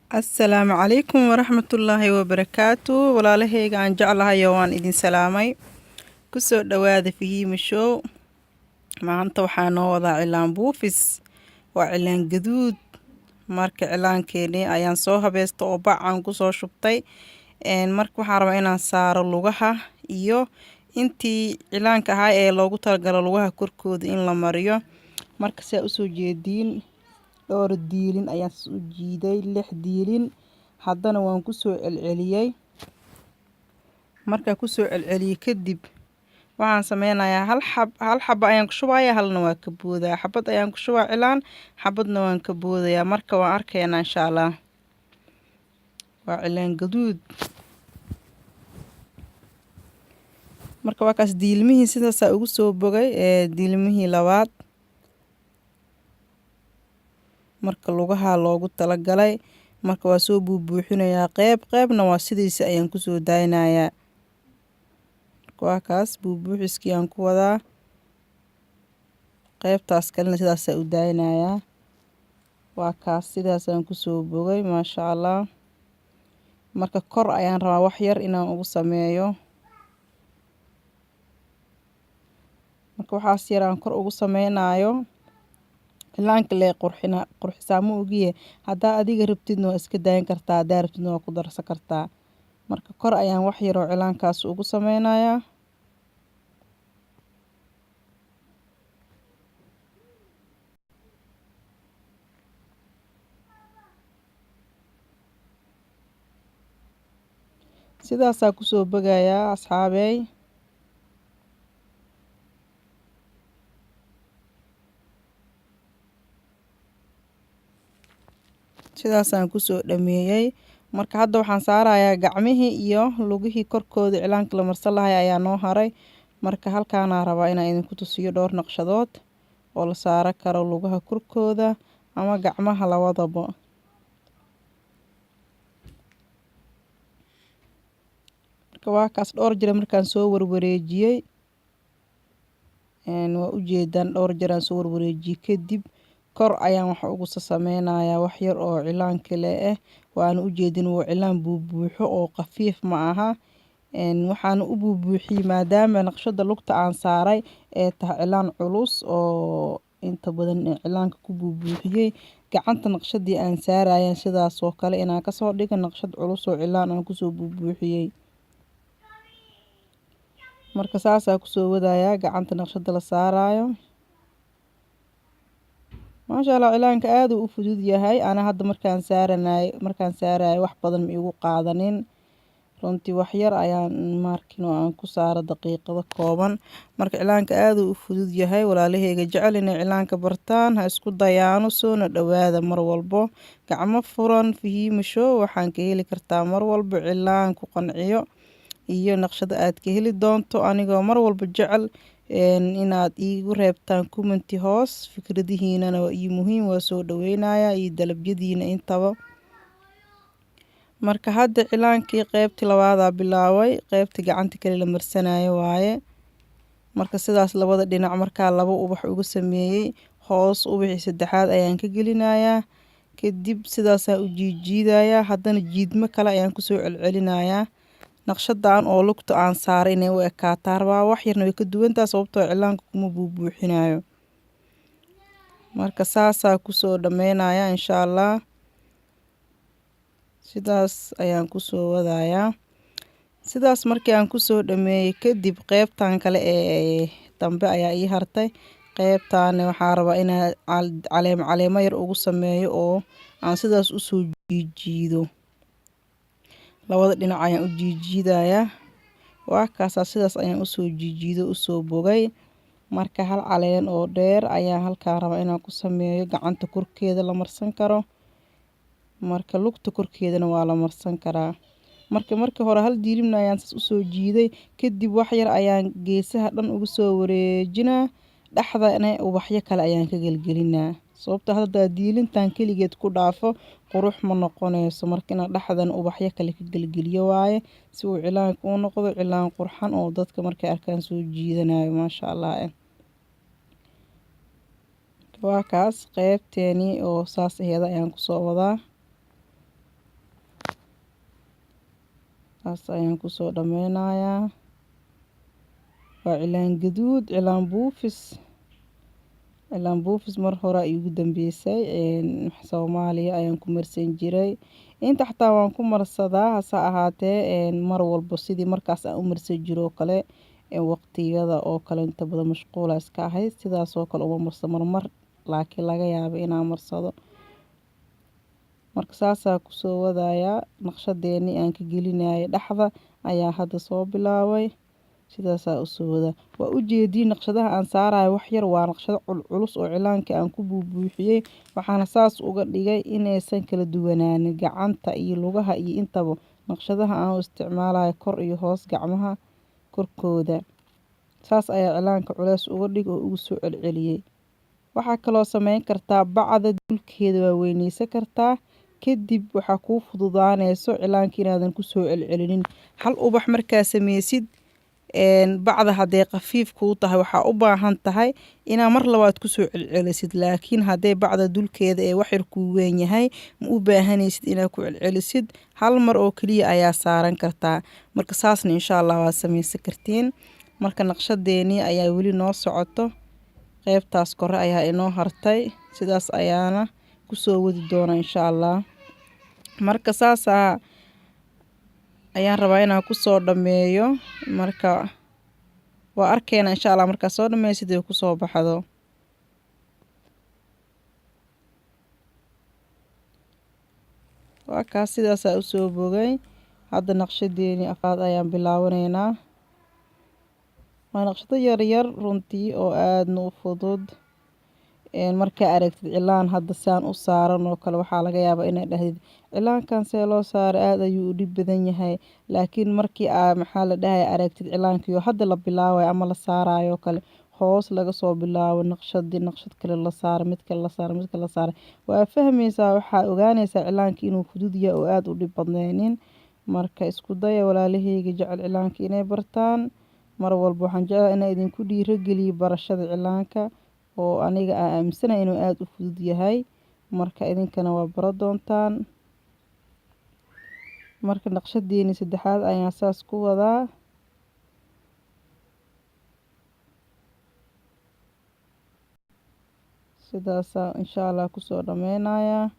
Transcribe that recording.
Assalaamu calaykum waraxmatullaahi wabarakaatu. Walaalahayga aan jeclahayo waan idin salaamay. Kusoo dhawaada Fahiima Show. Maanta waxaa noo wadaa cilaan buufis. Waa cilaan gaduud. Marka cilaankeeni ayaan soo habaysta oo bac aan kusoo shubtay. Marka waxaan rabaa inaan saaro lugaha iyo intii cilaanka ahaa ee loogu talagalo lugaha korkooda in la mariyo. Marka saa usoo jeediin dhowr diilin ayaan soo jiiday 6 diilin. Haddana waan kusoo celceliyay. Marka kusoo celceliyay kadib waxaan sameynayaa hal xaba ayaan ku shubayaa, halna waa ka boodaa. Xabad ayaan ku shubaa cilaan, xabadna waan ka boodayaa. Marka waan arkaynaa insha Allah. Waa cilaan gaduud. Marka waa kaas diilmihii sidaas ugu soo bogay diilmihii labaad. Marka lugaha loogu talagalay, marka waa soo buubuuxinayaa qeybna waa sidiisa ayaan ku soo daynayaa. Waa kaas buubuuxiskii aan ku wadaa. Qeybtaas kalena sidaas u daynayaa. Waa kaas sidaas aan ku soo bogay maasha Allah. Marka kor ayaan rabaa wax yar inaan ugu sameeyo. Marka waxaas yar aan kor ugu sameynayo. Cilaanka lee qurxisaa ma ogiye. Haddaa adiga rabtidna waa iska dayin kartaa, haddaa rabtidna waa ku darsan kartaa. Marka kor ayaan wax yar oo cilaankaas ugu sameynayaa. Sidaasaa ku soo bogayaa asxaabey. Sidaasaan ku soo dhameeyay. Marka hadda waxaan saarayaa gacmihii iyo lugihii korkooda cilaanka la marsan lahay ayaa noo haray. Marka halkaana rabaa inaan idinku tusiyo dhowr naqshadood oo la saara karo lugaha korkooda ama gacmaha labadaba. Marka waa kaas dhowr jeer markaan soo warwareejiyay. Waa u jeedaan dhowr jeer aan soo warwareejiyay kadib kor ayaan wax ugu sameynayaa wax yar oo cilaan kale ah. Waan u jeedin waa cilaan buubuuxo oo qafiif ma aha. Waxaan u buubuuxiyay maadaama naqshada lugta aan saaray ee tahay cilaan culus oo inta badan cilaanka ku buubuuxiyay. Gacanta naqshadii aan saarayaan sidaas oo kale inaan ka soo dhigo naqshad culus oo cilaan aan ku soo buubuuxiyay. Marka saasaa ku soo wadayaa gacanta naqshada la saarayo. Maasha Allah cilaanka aad u fudud yahay. Ana hadda markaan saarayo wax badan ma igu qaadanin. Runtii wax yar ayaan markino aan ku saaro daqiiqado kooban. Marka cilaanka aad u fudud yahay. Walaalahayga jecel inay cilaanka bartaan ha isku dayaano soo dhawaada mar walbo. Gacmo furan Fahiima Show waxaan ka heli kartaa mar walbo cilaan ku qanciyo iyo naqshada aad ka heli doonto anigoo mar walbo jecel inaad iigu reebtaan commenti hoos. Fikradihiinana waa ii muhiim, waa soo dhaweynayaa iyo dalabyadiina intaba. Marka hadda cilaankii qeybtii labaada bilaaway, qeybtii gacanta kale la marsanayo waaye. Marka sidaas labada dhinac markaa laba ubax ugu sameeyay, hoos ubaxii saddexaad ayaan ka gelinayaa. Kadib sidaasaan u jiidayaa. Haddana jiidmo kale ayaan ku soo celcelinayaa. Naqshadan oo lugta aan saaray inay u ekaataa rabaa wax yarna way ka duwantaa sababtoo cilaanka kuma buubuuxinayo. Marka saasaa ku soo dhameynayaa insha Allah. Sidaas ayaan ku soo wadayaa. Sidaas markii aan ku soo dhameeyay kadib qeybtan kale ee dambe ayaa ii hartay. Qeybtan waxaan rabaa inaan caleemo yar ugu sameeyo oo aan sidaas u soo jiido. Labada dhinac ayaan u jiidayaa. Waa kaas sidaas ayaan u soo jiido u soo bogay. Marka hal caleen oo dheer ayaan halkaan rabaa inaan ku sameeyo gacanta korkeeda la marsan karo. Marka lugta korkeedana waa la marsan karaa. Markii hore hal diilin ayaan u soo jiiday kadib wax yar ayaan geesaha dhan ugu soo wareejinaa. Dhaxdana ubaxyo kale ayaan ka gelgelinaa. Sababtoo hadda diilintan keligeed ku dhaafo qurux ma noqonayso. Markina dhaxdan ubaxyo kale ka gelgeliyo waaye si uu cilaanka u noqdo cilaan qurxan oo dadka markay arkaan soo jiidanayo maasha Allah. Waa kaas qeybteeni oo saas aheeda ayaan ku soo wadaa. saas ayaan kusoo dhameynayaa. waa cilaan gaduud, cilaan buufis mar hore igu dambeysay Soomaaliya ayaan ku marsan jiray. Inta xataa waan ku marsadaa hase ahaatee mar walbo sidii markaas aan u marsan jiro kale waqtiyada oo kale inta badan mashquul iska ahayd sidaas oo kale uma marso marmar laakiin laga yaabo inaan marsado. Marka saasaa kusoo wadayaa naqshadeeni aan ka gelinayay dhaxda ayaa hadda soo bilaabay. Sidaasaa u soo wadaa. Waa u jeedii naqshadaha aan saarayo wax yar waa naqshado culculus oo cilaanka aan ku buubuuxiyey. Waxaana saas uga dhigay inaysan kala duwanaanin gacanta iyo lugaha iyo intaba naqshadaha aan u isticmaalayo kor iyo hoos gacmaha korkooda. Saas ayaa cilaanka culeys uga dhig oo ugu soo celceliyey. Waxaa kaloo samayn kartaa bacda dulkeeda waa weynaysan kartaa. Kadib waxaa kuu fududaanayso cilaanka inaadan ku soo celcelinin. Hal ubax markaa sameysid bacda hadday khafiif kuu tahay waxaa u baahan tahay inaa mar labaad ku soo celcelisid. Laakiin hadday bacda dulkeeda ee wax yar kuu weyn yahay ma u baahanaysid inaa ku celcelisid. Hal mar oo keliya ayaa saaran kartaa. Marka saasna insha Allah waa sameysan kartiin. Marka naqshadeeni ayaa weli noo socoto. Qaybtaas kore ayaa inoo hartay. Sidaas ayaana kusoo wadi doona insha Allah. Marka saasaa ayaan rabaa inaan kusoo dhameeyo. Marka waa arkeena insha Allah markaa soo dhameysid ay kusoo baxdo. Waa kaas sidaasaa u soo bogay. Hadda naqshadeeni afaad ayaan bilaabaneynaa. waa naqshado yar yar runtii oo aadna u fudud. Markaa aragtid cilaan hadda saan u saaran oo kale waxaa laga yaabaa inay dhahdid cilaankan see loo saaro aad ayuu u dhib badan yahay. Laakiin markii maxaa la dhahay aragtid cilaankiyo hadda la bilaabayo ama la saarayo kale hoos laga soo bilaabo naqshad kale la saaro mid kale la saaro mid kale la saaro. Waa fahmaysaa waxaa ogaanaysaa cilaanka inuu fudud yahay oo aad u dhib badnaynin. Marka isku daya walaalahayga jecel cilaanka inay bartaan. Mar walbo waxaan jeclahay inaan idinku dhiirigeliyo barashada cilaanka oo aniga aan aaminsanahay inuu aad u fudud yahay. Marka idinkana waa baro doontaan. Marka naqshadeeni saddexaad ayaan saas ku wadaa. Sidaasaa insha Allah kusoo dhameynayaa.